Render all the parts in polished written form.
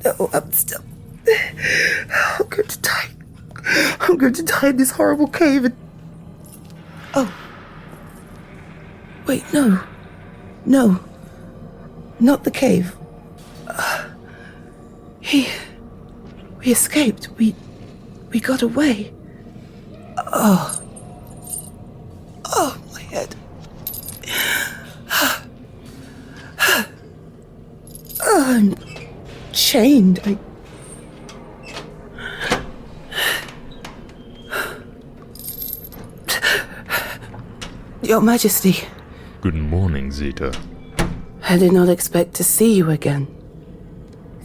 No, I'm still... I'm going to die. I'm going to die in this horrible cave and... Oh. Wait, no. No. Not the cave. We escaped. We got away. Oh, my head. I'm chained. Your Majesty. Good morning, Xyta. I did not expect to see you again.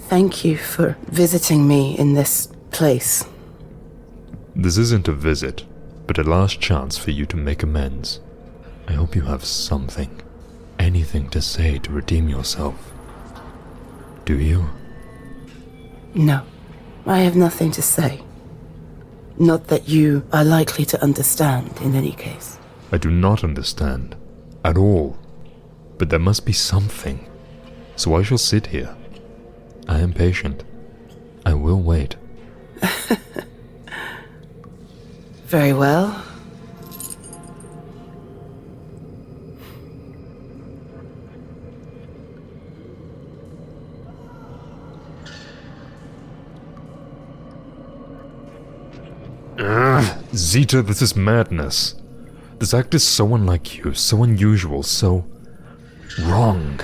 Thank you for visiting me in this place. This isn't a visit, but a last chance for you to make amends. I hope you have something, anything to say to redeem yourself. Do you? No, I have nothing to say. Not that you are likely to understand in any case. I do not understand, at all. But there must be something, so I shall sit here. I am patient. I will wait. Very well. Xyta, this is madness. This act is so unlike you, so unusual, so... wrong.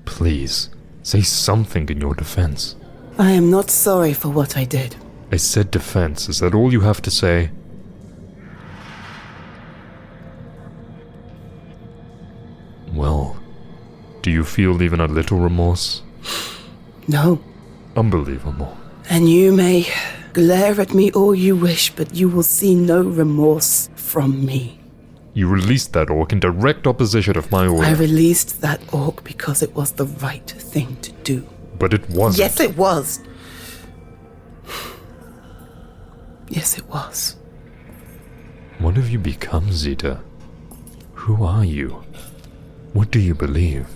Please, say something in your defense. I am not sorry for what I did. I said defense. Is that all you have to say? Well, do you feel even a little remorse? No. Unbelievable. And you may glare at me all you wish, but you will see no remorse from me. You released that orc in direct opposition of my order. I released that orc because it was the right thing to do. But it wasn't. Yes, it was. Yes, it was. What have you become, Xyta? Who are you? What do you believe?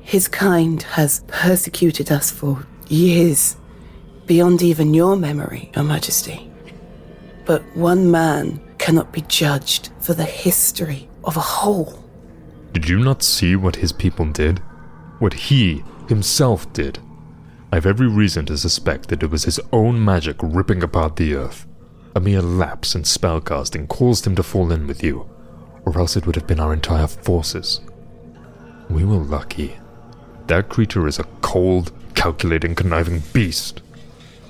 His kind has persecuted us for years, beyond even your memory, Your Majesty. But one man cannot be judged for the history of a whole. Did you not see what his people did? What he himself did? I have every reason to suspect that it was his own magic ripping apart the earth. A mere lapse in spellcasting caused him to fall in with you, or else it would have been our entire forces. We were lucky. That creature is a cold, calculating, conniving beast.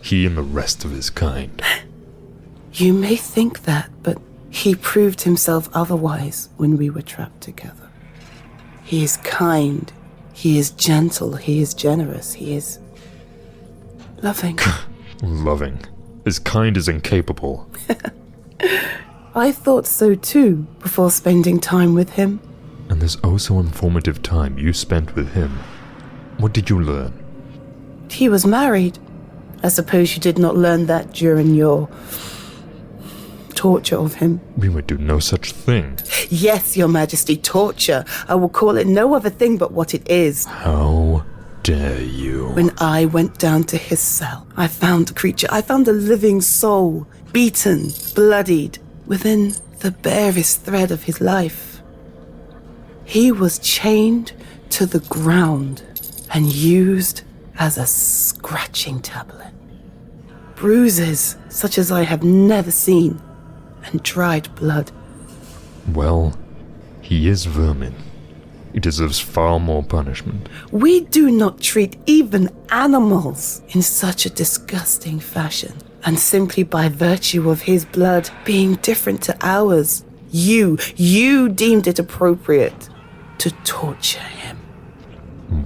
He and the rest of his kind. You may think that, but he proved himself otherwise when we were trapped together. He is kind, he is gentle, he is generous, he is loving. Loving. As kind as incapable. I thought so too, before spending time with him. And this oh-so informative time you spent with him, what did you learn? He was married. I suppose you did not learn that during your torture of him. We would do no such thing. Yes, Your Majesty, torture. I will call it no other thing but what it is. How dare you? When I went down to his cell, I found a creature. I found a living soul, beaten, bloodied, within the barest thread of his life. He was chained to the ground and used as a scratching tablet. Bruises such as I have never seen, and dried blood. Well, he is vermin. He deserves far more punishment. We do not treat even animals in such a disgusting fashion. And simply by virtue of his blood being different to ours, you deemed it appropriate to torture him.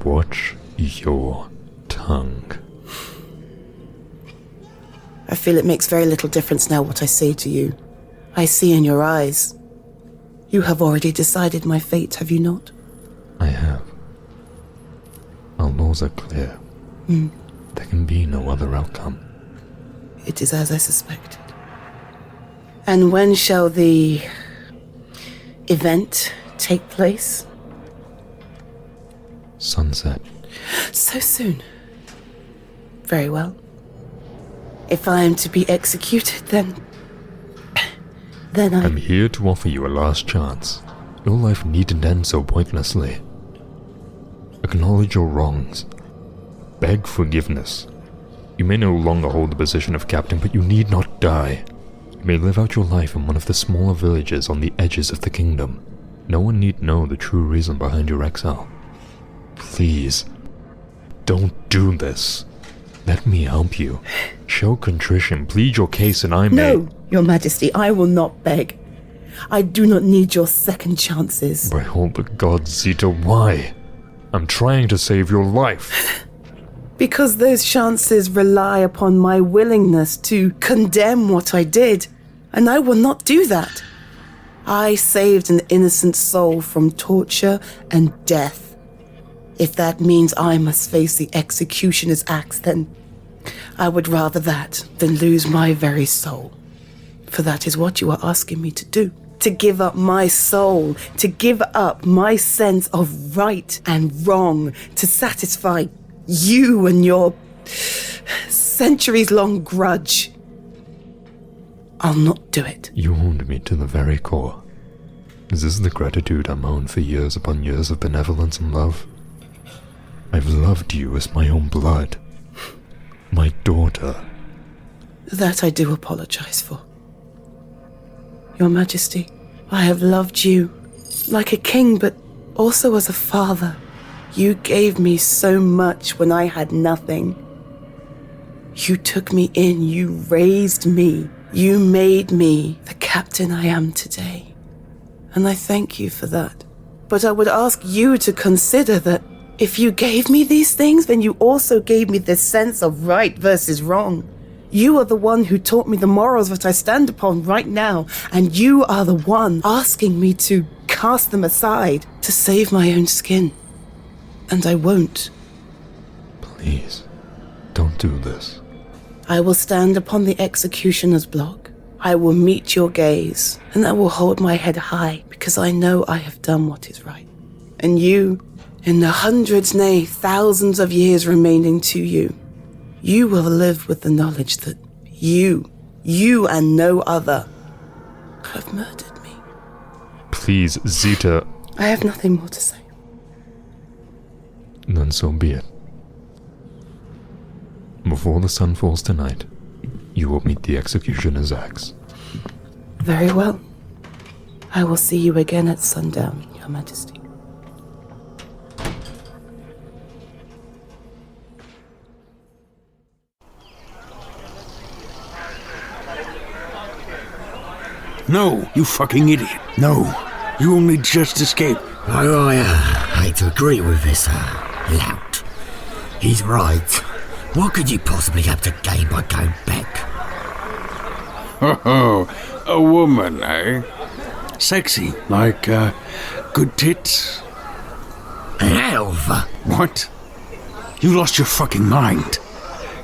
Watch your tongue. I feel it makes very little difference now what I say to you. I see in your eyes. You have already decided my fate, have you not? I have. Our laws are clear. There can be no other outcome. It is as I suspected. And when shall the event take place? Sunset. So soon. Very well. If I am to be executed, then I'm here to offer you a last chance. Your life needn't end so pointlessly. Acknowledge your wrongs. Beg forgiveness. You may no longer hold the position of captain, but you need not die. You may live out your life in one of the smaller villages on the edges of the kingdom. No one need know the true reason behind your exile. Please, don't do this. Let me help you. Show contrition, plead your case, and I may— No, Your Majesty, I will not beg. I do not need your second chances. By all the gods, Xyta, why? I'm trying to save your life. Because those chances rely upon my willingness to condemn what I did, and I will not do that. I saved an innocent soul from torture and death. If that means I must face the executioner's axe, then I would rather that than lose my very soul. For that is what you are asking me to do. To give up my soul, to give up my sense of right and wrong, to satisfy you and your centuries-long grudge. I'll not do it. You wound me to the very core. Is this the gratitude I'm owed for years upon years of benevolence and love? I've loved you as my own blood. My daughter. That I do apologize for. Your Majesty, I have loved you like a king, but also as a father. You gave me so much when I had nothing. You took me in, you raised me, you made me the captain I am today. And I thank you for that. But I would ask you to consider that if you gave me these things, then you also gave me this sense of right versus wrong. You are the one who taught me the morals that I stand upon right now, and you are the one asking me to cast them aside to save my own skin. And I won't. Please, don't do this. I will stand upon the executioner's block. I will meet your gaze, and I will hold my head high, because I know I have done what is right. And you, in the hundreds, nay, thousands of years remaining to you, you will live with the knowledge that you and no other, have murdered me. Please, Xyta. I have nothing more to say. Then so be it. Before the sun falls tonight, you will meet the executioner's axe. Very well. I will see you again at sundown, Your Majesty. No, you fucking idiot. No, you only just escaped. Oh, I hate to agree with this lout. He's right. What could you possibly have to gain by going back? Oh, a woman, eh? Sexy, like, good tits? An elf? What? You lost your fucking mind.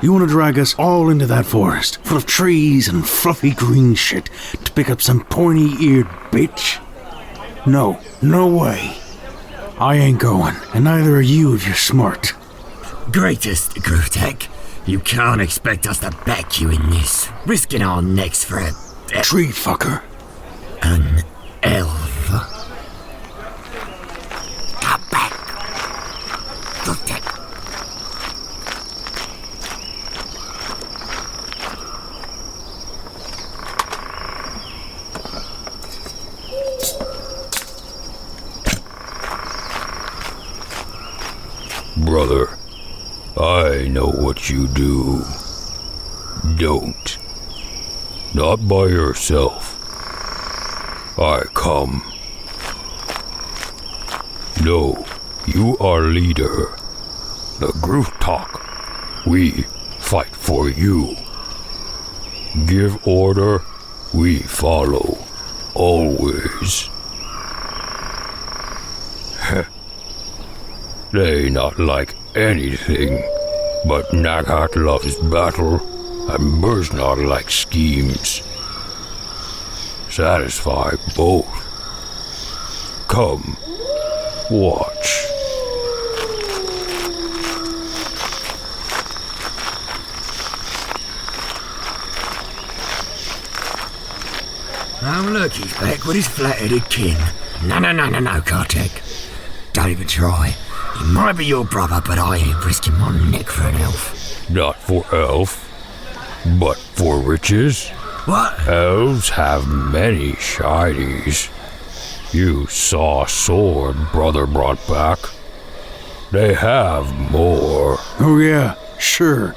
You want to drag us all into that forest, full of trees and fluffy green shit, to pick up some pointy-eared bitch? No, no way. I ain't going, and neither are you if you're smart. Greatest Kartek, you can't expect us to back you in this, risking our necks for a Tree fucker. An elf. Come back. Kartek. Brother, I know what you do. Don't. Not by yourself. I come. No, you are leader. The group talk. We fight for you. Give order, we follow. Always. They not like anything, but Naghat loves battle, and Bourznag likes schemes. Satisfy both. Come, watch. Oh, look, he's back with his flat-headed kin. No, Kartek. Don't even try. He might be your brother, but I ain't risking my neck for an elf. Not for elf, but for riches. What? Elves have many shinies. You saw a sword brother brought back. They have more. Oh yeah, sure.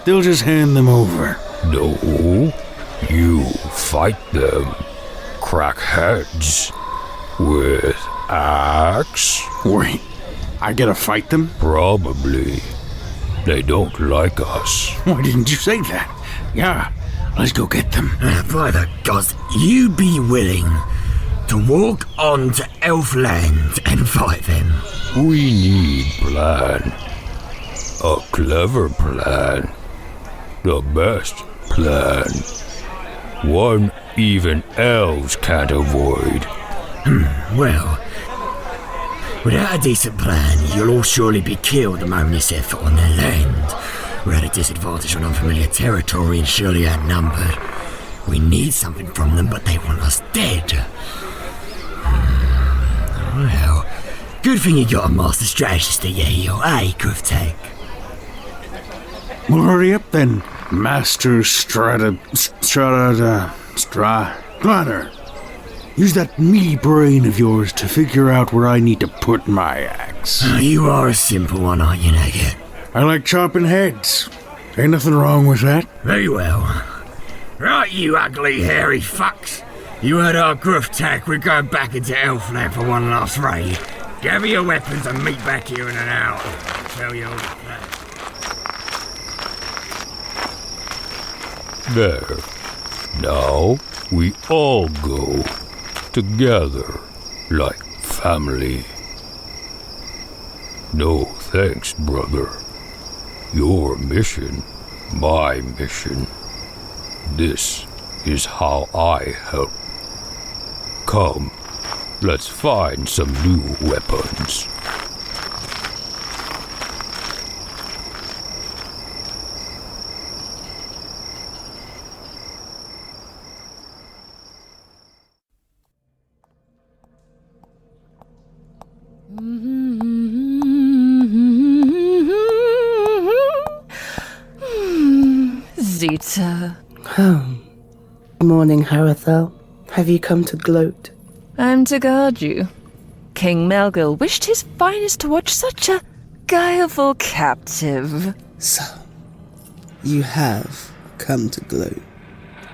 They'll just hand them over. No, you fight them. Crack heads. With axe? Wait, I gotta fight them? Probably. They don't like us. Why didn't you say that? Yeah, let's go get them. By the gods, you be willing to walk on to Elfland and fight them? We need plan. A clever plan. The best plan. One even elves can't avoid. Well, without a decent plan, you'll all surely be killed the moment you set foot on their land. We're at a disadvantage on unfamiliar territory and surely outnumbered. We need something from them, but they want us dead. Well, good thing you got a master strategist at your heel, eh, Kartek? Well, hurry up then, Master Planner. Use that meaty brain of yours to figure out where I need to put my axe. You are a simple one, aren't you, Naghat? I like chopping heads. Ain't nothing wrong with that. Very well. Right, you ugly, hairy fucks. You heard our gruff tack. We're going back into Elfland for one last raid. Gather your weapons and meet back here in an hour. I'll tell you all the plan. There. Now we all go. Together. Like family. No thanks, brother. Your mission, my mission. This is how I help. Come, let's find some new weapons. Xyta. Morning, Harathel. Have you come to gloat? I'm to guard you. King Melgil wished his finest to watch such a guileful captive. So, you have come to gloat.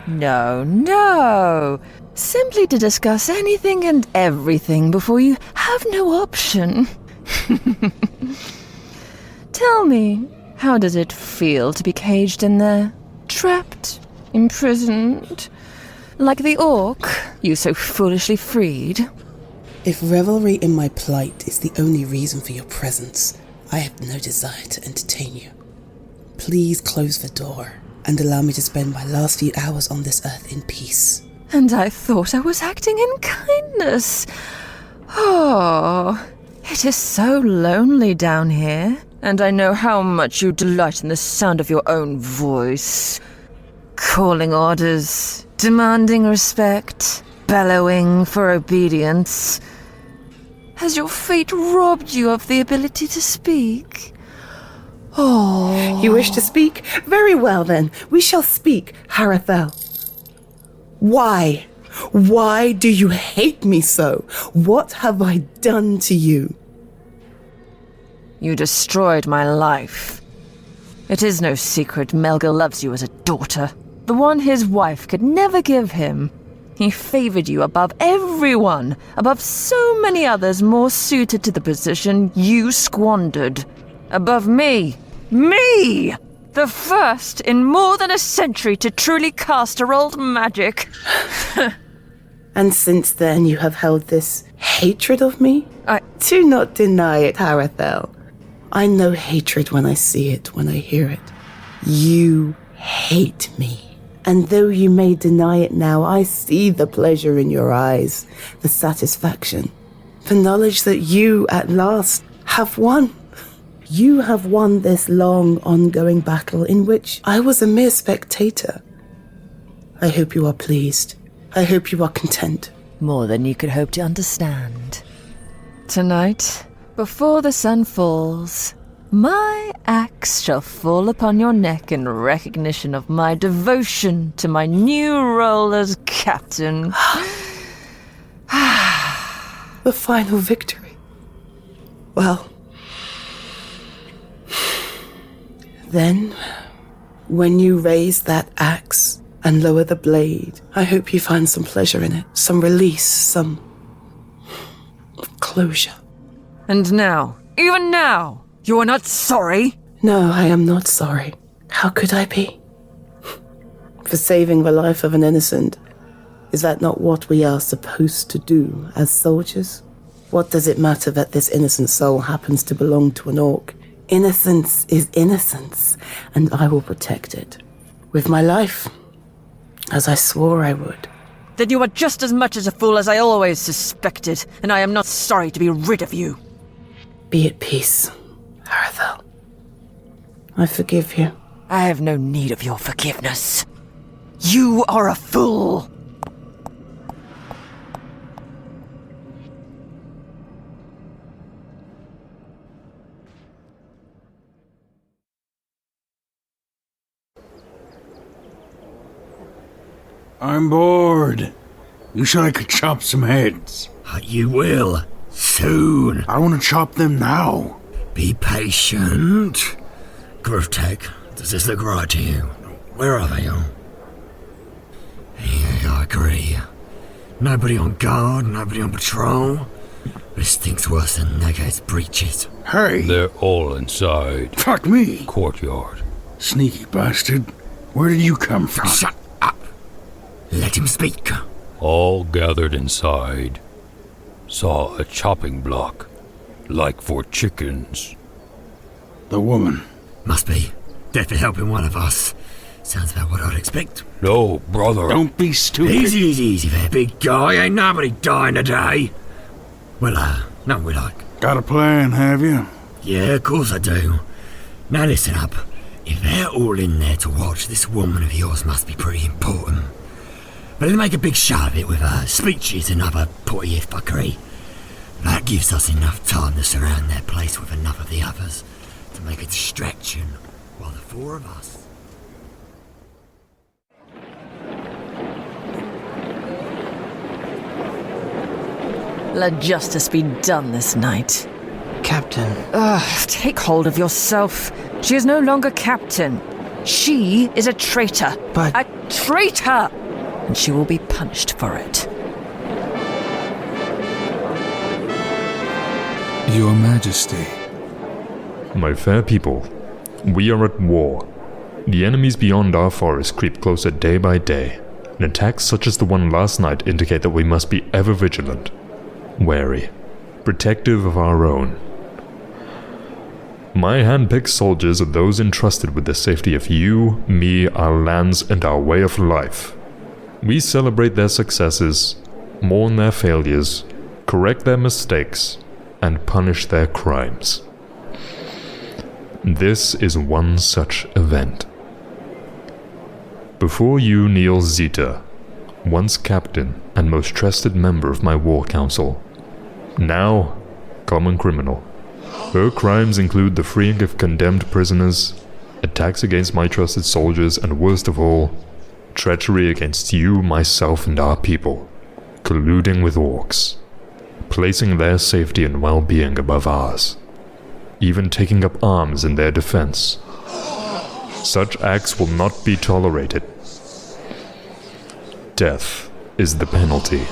No. Simply to discuss anything and everything before you have no option. Tell me, how does it feel to be caged in there? Trapped? Imprisoned? Like the orc you so foolishly freed? If revelry in my plight is the only reason for your presence, I have no desire to entertain you. Please close the door and allow me to spend my last few hours on this earth in peace. And I thought I was acting in kindness. Oh, it is so lonely down here, and I know how much you delight in the sound of your own voice. Calling orders, demanding respect, bellowing for obedience. Has your fate robbed you of the ability to speak? Oh. You wish to speak? Very well then, we shall speak, Harathel. Why? Why do you hate me so? What have I done to you? You destroyed my life. It is no secret Melgil loves you as a daughter, the one his wife could never give him. He favored you above everyone, above so many others more suited to the position you squandered. Above me! Me! The first in more than a century to truly cast her old magic. And since then you have held this hatred of me? I- Do not deny it, Harathel. I know hatred when I see it, when I hear it. You hate me. And though you may deny it now, I see the pleasure in your eyes, the satisfaction, the knowledge that you, at last, have won. You have won this long, ongoing battle in which I was a mere spectator. I hope you are pleased. I hope you are content. More than you could hope to understand. Tonight, before the sun falls, my axe shall fall upon your neck in recognition of my devotion to my new role as captain. The final victory. Well, then, when you raise that axe and lower the blade, I hope you find some pleasure in it, some release, some closure. And now, even now, you are not sorry? No, I am not sorry. How could I be? For saving the life of an innocent. Is that not what we are supposed to do as soldiers? What does it matter that this innocent soul happens to belong to an orc? Innocence is innocence, and I will protect it. With my life, as I swore I would. Then you are just as much as a fool as I always suspected, and I am not sorry to be rid of you. Be at peace, Harathel. I forgive you. I have no need of your forgiveness. You are a fool! I'm bored. You said I could chop some heads. You will. Soon. I want to chop them now. Be patient. Kartek, does this look right to you? Where are they all? Yeah, I agree. Nobody on guard, nobody on patrol. This stinks worse than Naghat's breeches. Hey! They're all inside. Fuck me! Courtyard. Sneaky bastard. Where did you come from? Shut up! Let him speak. All gathered inside. Saw a chopping block. Like for chickens. The woman. Must be. Definitely helping one of us. Sounds about what I'd expect. No, brother. Don't be stupid. Easy there, big guy. Ain't nobody dying today. Well, no, we like. Got a plan, have you? Yeah, of course I do. Now listen up. If they're all in there to watch, this woman of yours must be pretty important. But they make a big show of it with speeches and other potty fuckery. That gives us enough time to surround their place with enough of the others to make a distraction while the four of us... Let justice be done this night. Captain. Take hold of yourself. She is no longer captain. She is a traitor. But- A traitor! And she will be punished for it. Your Majesty. My fair people, we are at war. The enemies beyond our forest creep closer day by day, and attacks such as the one last night indicate that we must be ever vigilant, wary, protective of our own. My hand-picked soldiers are those entrusted with the safety of you, me, our lands, and our way of life. We celebrate their successes, mourn their failures, correct their mistakes, and punish their crimes. This is one such event. Before you kneels Xyta, once captain and most trusted member of my war council, now common criminal. Her crimes include the freeing of condemned prisoners, attacks against my trusted soldiers, and worst of all, treachery against you, myself, and our people, colluding with orcs, placing their safety and well-being above ours, even taking up arms in their defense. Such acts will not be tolerated. Death is the penalty.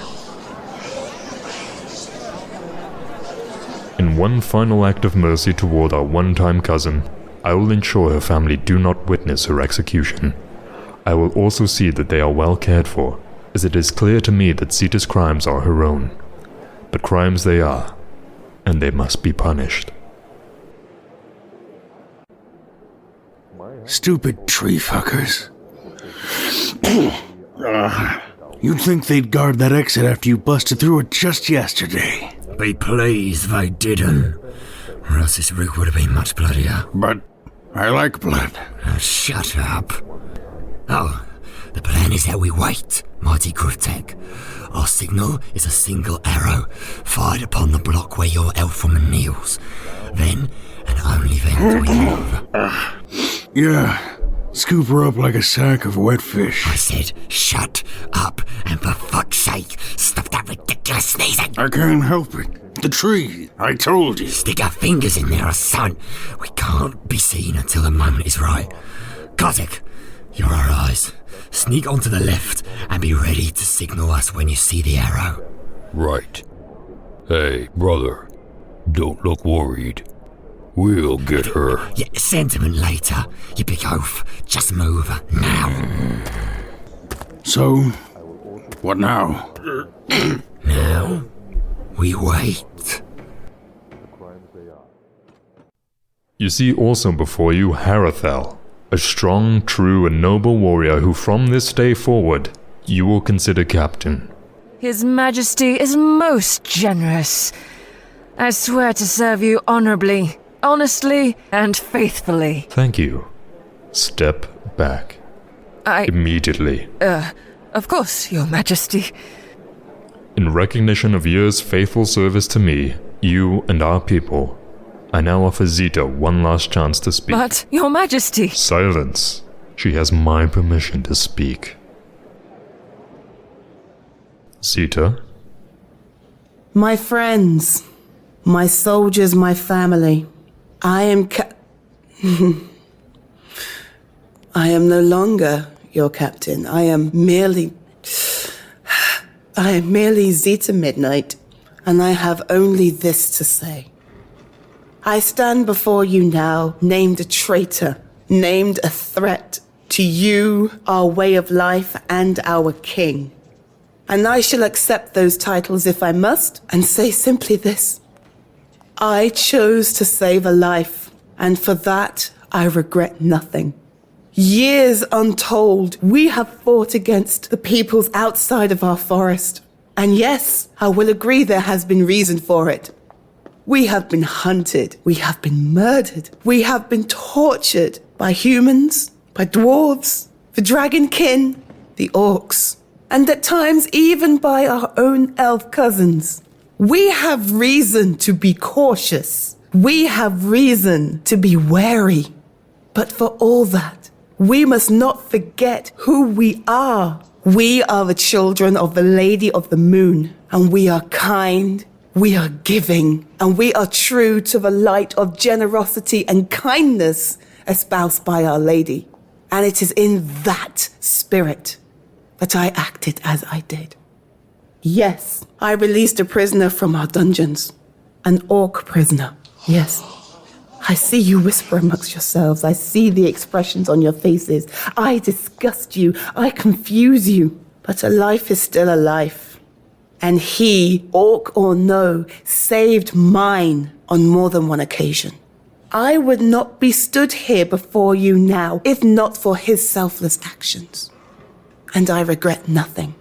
In one final act of mercy toward our one-time cousin, I will ensure her family do not witness her execution. I will also see that they are well cared for, as it is clear to me that Xyta's crimes are her own. But crimes they are, and they must be punished. Stupid tree fuckers. You'd think they'd guard that exit after you busted through it just yesterday. Be pleased they didn't, or else this rig would have been much bloodier. But I like blood. Now shut up. Oh, The plan is that we wait, mighty Kartek. Our signal is a single arrow, fired upon the block where your elf woman kneels. Then, and only then, do we move. Yeah, scoop her up like a sack of wet fish. I said, shut up, and for fuck's sake, stop that ridiculous sneezing. I can't help it. The tree, I told you. Stick our fingers in there, son. We can't be seen until the moment is right. Kartek, you're our eyes. Sneak onto the left and be ready to signal us when you see the arrow. Right. Hey, brother, don't look worried. We'll get her. Yeah, sentiment later, you big oaf. Just move now. So, what now? Now, we wait. You see also before you Harathel, a strong, true, and noble warrior who from this day forward you will consider captain. His Majesty is most generous. I swear to serve you honorably, honestly, and faithfully. Thank you. Step back. I... Immediately. Of course, Your Majesty. In recognition of years' faithful service to me, you and our people, I now offer Xyta one last chance to speak. But, Your Majesty... Silence. She has my permission to speak. Xyta? My friends, my soldiers, my family, I am I am no longer your captain. I am merely Xyta Midnyte, and I have only this to say. I stand before you now, named a traitor, named a threat to you, our way of life, and our king. And I shall accept those titles if I must, and say simply this. I chose to save a life, and for that I regret nothing. Years untold, we have fought against the peoples outside of our forest. And yes, I will agree there has been reason for it. We have been hunted, we have been murdered, we have been tortured by humans, by dwarves, the dragonkin, the orcs, and at times even by our own elf cousins. We have reason to be cautious. We have reason to be wary. But for all that, we must not forget who we are. We are the children of the Lady of the Moon, and we are kind, we are giving, and we are true to the light of generosity and kindness espoused by Our Lady. And it is in that spirit that I acted as I did. Yes, I released a prisoner from our dungeons. An orc prisoner, yes. I see you whisper amongst yourselves. I see the expressions on your faces. I disgust you. I confuse you. But a life is still a life. And he, orc or no, saved mine on more than one occasion. I would not be stood here before you now if not for his selfless actions. And I regret nothing.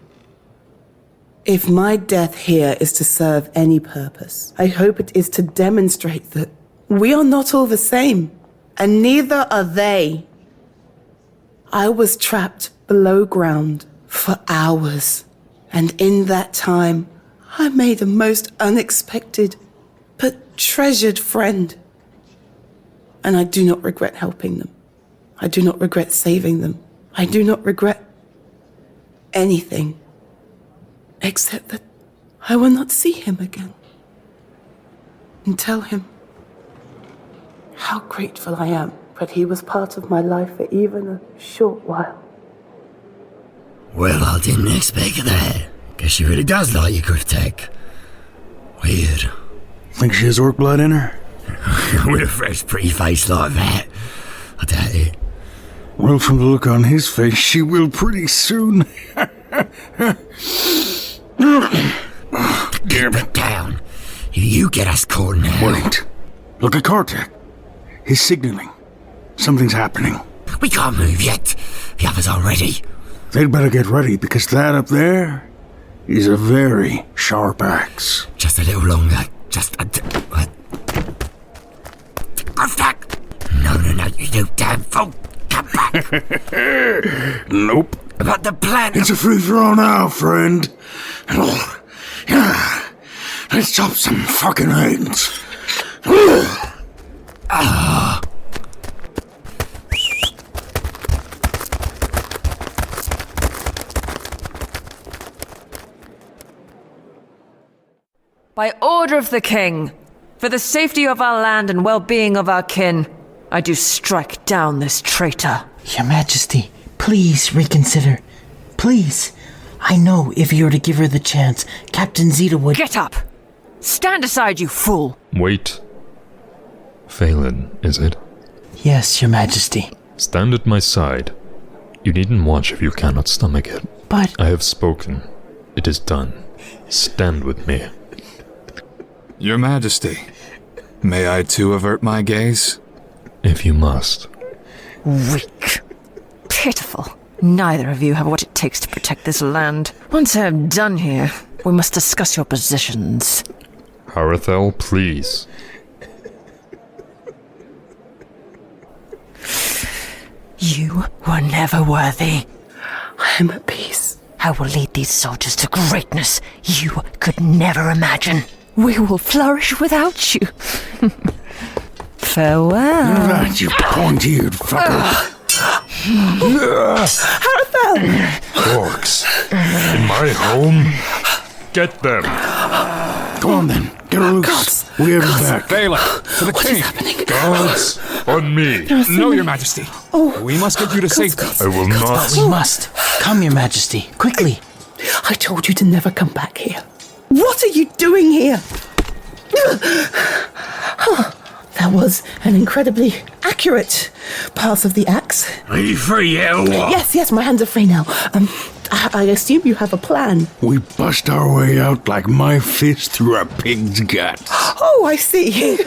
If my death here is to serve any purpose, I hope it is to demonstrate that we are not all the same, and neither are they. I was trapped below ground for hours, and in that time, I made a most unexpected but treasured friend. And I do not regret helping them. I do not regret saving them. I do not regret anything, except that I will not see him again. And tell him how grateful I am that he was part of my life for even a short while. Well, I didn't expect that. Guess she really does like you, Kartek. Weird. Think she has orc blood in her? With a fresh, pretty face like that, I doubt it. Well, from the look on his face, she will pretty soon. Keep it down. You get us caught now. Wait. Look at Kartek. He's signaling. Something's happening. We can't move yet. The others are ready. They'd better get ready, because that up there is a very sharp axe. Just a little longer. Just a... Kartek! No, you damn fool. Come back. Nope. About the plan. It's a free-for-all now, friend. Yeah. Let's chop some fucking heads. By order of the king, for the safety of our land and well-being of our kin, I do strike down this traitor. Your Majesty, please reconsider. Please. I know if you were to give her the chance, Captain Xyta would— Get up! Stand aside, you fool! Wait. Phelan, is it? Yes, Your Majesty. Stand at my side. You needn't watch if you cannot stomach it. But— I have spoken. It is done. Stand with me. Your Majesty, may I too avert my gaze? If you must. Weak. Pitiful. Neither of you have what it takes to protect this land. Once I am done here, we must discuss your positions. Harathel, please. You were never worthy. I am at peace. I will lead these soldiers to greatness you could never imagine. We will flourish without you. Farewell. Right, you pointy-eared fucker. Harathel! Orcs. In my home? Get them. Go on then, get her loose. We have her back. Phelan, to the king. Happening. Guards, on me. No, Your Majesty. We must get you to safety. I will not. we must. Come, Your Majesty, quickly. I told you to never come back here. What are you doing here? That was an incredibly accurate pass of the axe. Are you free yet or what? Yes, my hands are free now. I assume you have a plan. We bust our way out like my fist through a pig's guts. Oh, I see.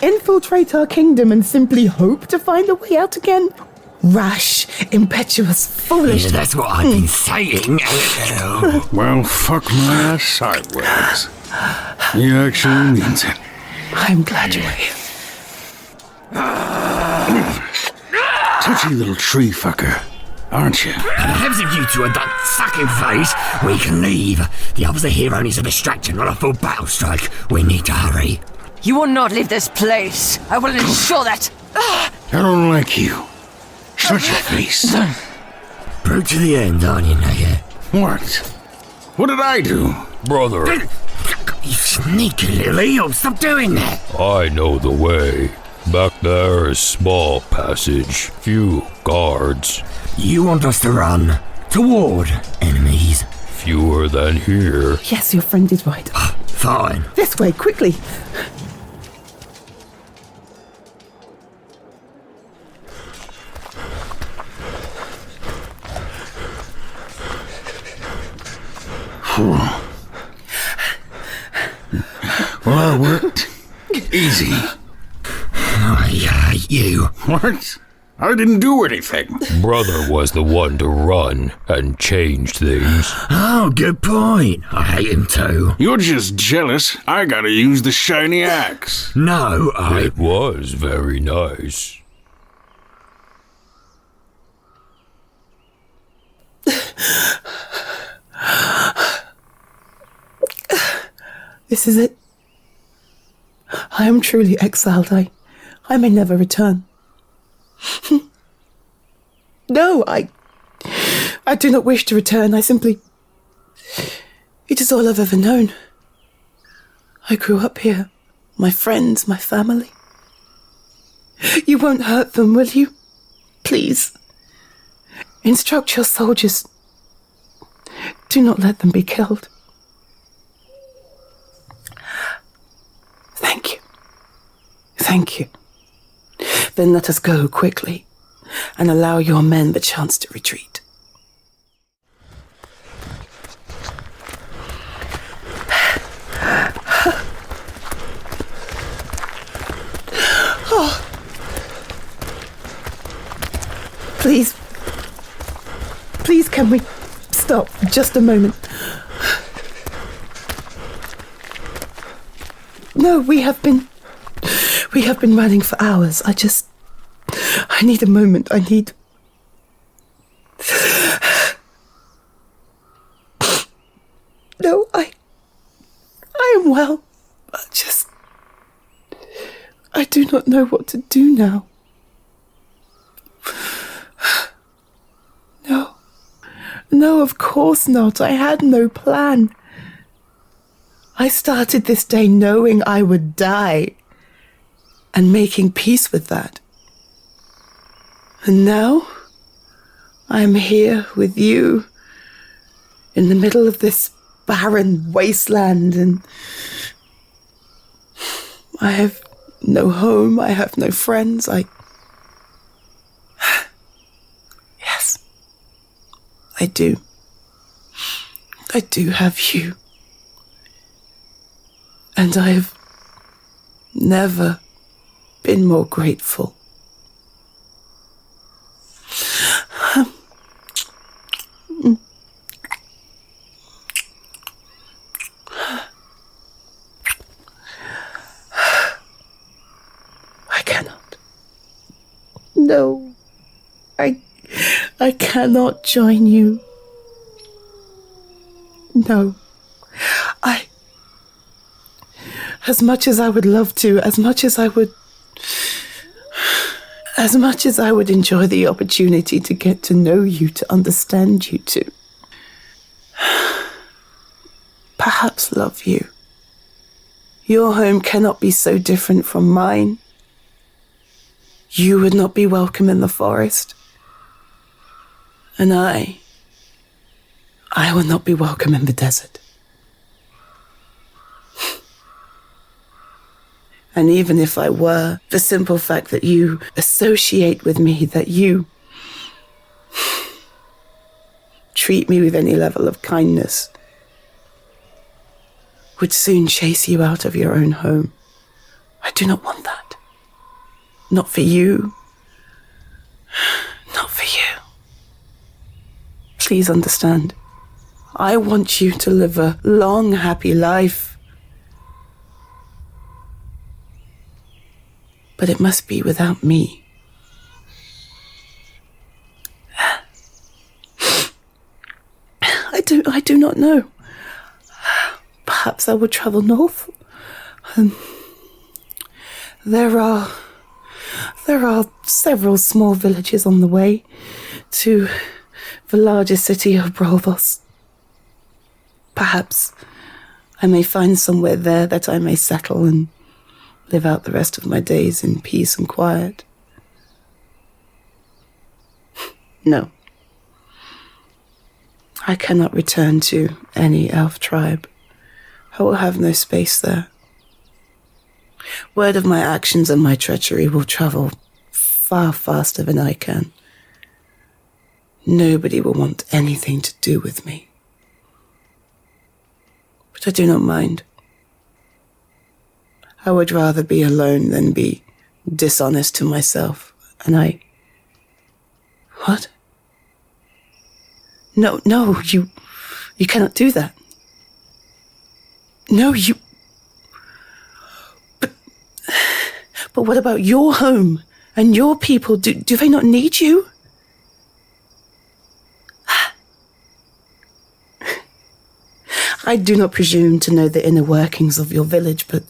Infiltrate our kingdom and simply hope to find a way out again. Rash, impetuous, foolish. Yeah, that's what I've been saying. Well, fuck my ass sideways. He actually means it. I'm glad you were here. Touchy little tree fucker, aren't you? Perhaps if you two are done sucking face, we can leave. The others are here only as a distraction, not a full battle strike. We need to hurry. You will not leave this place. I will ensure that. I don't like you. Shut your face. Brute to the end, aren't you, Naghat? What? What did I do? Brother, You sneaky little eel, stop doing that. I know the way. Back there is small passage, few guards. You want us to run toward enemies? Fewer than here. Yes, your friend is right. Fine. This way, quickly. Well, that worked. Easy. You. What? I didn't do anything. Brother was the one to run and change things. Oh, good point. I hate him too. You're just jealous. I gotta use the shiny axe. No, It was very nice. This is it. I am truly exiled. I may never return. No, I do not wish to return. I simply... It is all I've ever known. I grew up here. My friends, my family. You won't hurt them, will you? Please. Instruct your soldiers. Do not let them be killed. Thank you. Thank you. Then let us go quickly and allow your men the chance to retreat. Oh. Please, can we stop just a moment? No, we have been running for hours. I need a moment. well, I do not know what to do now. No, of course not. I had no plan. I started this day knowing I would die and making peace with that. And now I am here with you in the middle of this barren wasteland, and I have no home, I have no friends, Yes, I do. I do have you. And I have never been more grateful. I cannot. No. I cannot join you. No. As much as I would love to, as much as I would enjoy the opportunity to get to know you, to understand you, to perhaps love you. Your home cannot be so different from mine. You would not be welcome in the forest. And I would not be welcome in the desert. And even if I were, the simple fact that you associate with me, that you treat me with any level of kindness, would soon chase you out of your own home. I do not want that. Not for you. Not for you. Please understand. I want you to live a long, happy life. But it must be without me. I do not know. Perhaps I would travel north. There are several small villages on the way to the larger city of Brovos. Perhaps I may find somewhere there that I may settle and live out the rest of my days in peace and quiet. No. I cannot return to any elf tribe. I will have no space there. Word of my actions and my treachery will travel far faster than I can. Nobody will want anything to do with me. But I do not mind. I would rather be alone than be dishonest to myself. And What? No, you cannot do that. No, But what about your home and your people? Do they not need you? I do not presume to know the inner workings of your village, but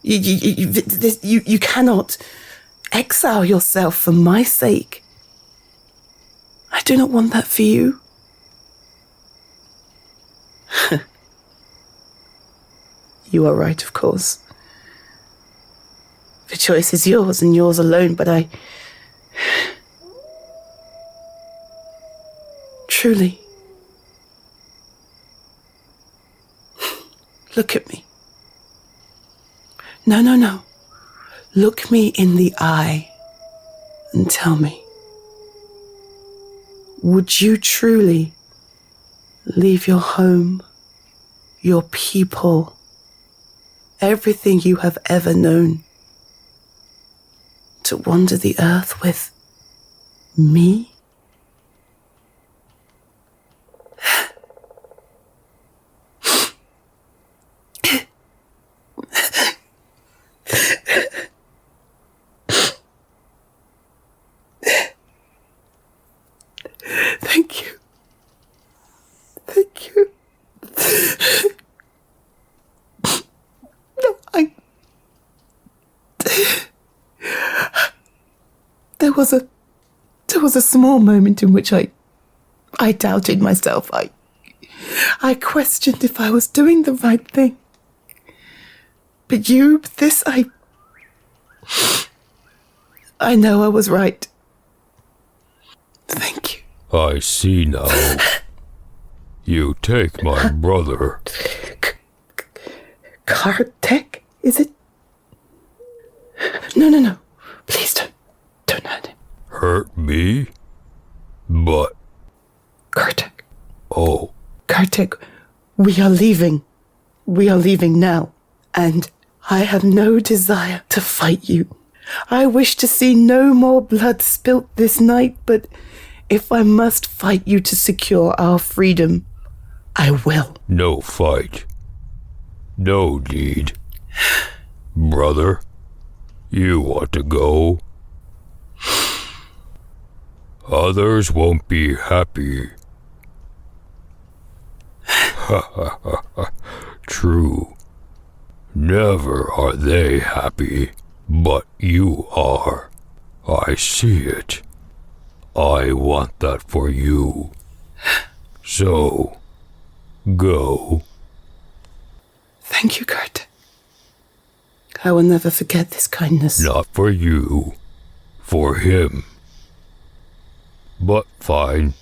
you cannot exile yourself for my sake. I do not want that for you. You are right, of course. The choice is yours and yours alone, but truly, look at me. No. Look me in the eye and tell me, would you truly leave your home, your people, everything you have ever known, to wander the earth with me? Thank you. Thank you. was a small moment in which I doubted myself. I questioned if I was doing the right thing. But I know I was right. Thank you. I see now. You take my brother. Kartek, is it? No. Please don't hurt him. Hurt me? But... Kartek. Oh. Kartek, we are leaving. We are leaving now. And I have no desire to fight you. I wish to see no more blood spilt this night, but if I must fight you to secure our freedom, I will. No fight. No need. Brother, you want to go? Others won't be happy. True. Never are they happy, but you are. I see it. I want that for you. So, go. Thank you, Kartek. I will never forget this kindness. Not for you. For him. But fine.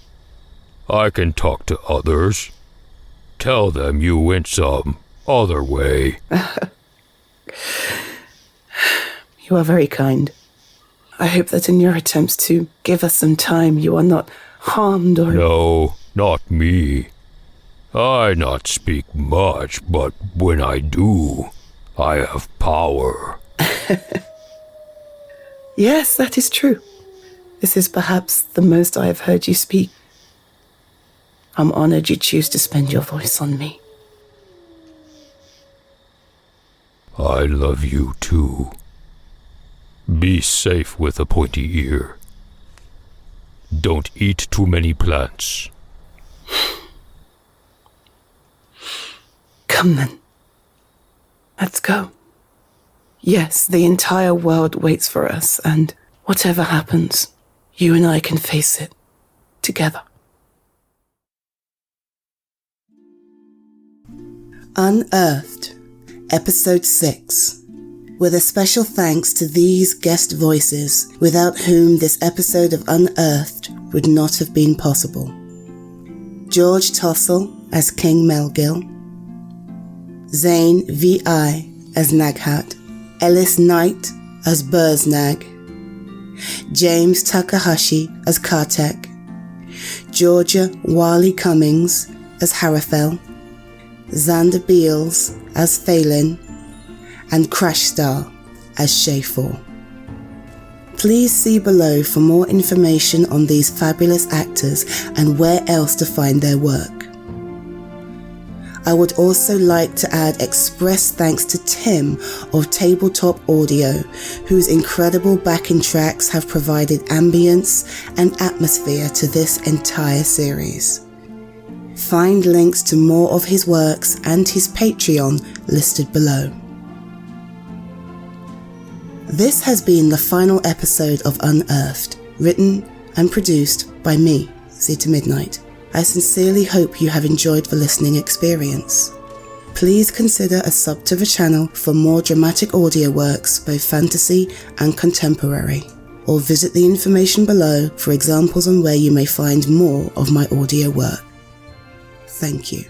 I can talk to others. Tell them you went some other way. You are very kind. I hope that in your attempts to give us some time, you are not harmed or... No, not me. I not speak much, but when I do, I have power. Yes, that is true. This is perhaps the most I have heard you speak. I'm honored you choose to spend your voice on me. I love you too. Be safe with a pointy ear. Don't eat too many plants. Come then. Let's go. Yes, the entire world waits for us, and whatever happens, you and I can face it together. Unearthed, Episode 6. With a special thanks to these guest voices, without whom this episode of Unearthed would not have been possible. George Tossell as King Melgil, ZaneIV as Naghat, Ellis Knight as Bourznag, James Takahashi as Kartek, Georgia Warley-Cummings as Harathel, Xander Beals as Phelan, and Crashstar as Shafor. Please see below for more information on these fabulous actors and where else to find their work. I would also like to add express thanks to Tim of Tabletop Audio, whose incredible backing tracks have provided ambience and atmosphere to this entire series. Find links to more of his works and his Patreon listed below. This has been the final episode of Unearthed, written and produced by me, Xyta Midnyte. I sincerely hope you have enjoyed the listening experience. Please consider a sub to the channel for more dramatic audio works, both fantasy and contemporary, or visit the information below for examples on where you may find more of my audio work. Thank you.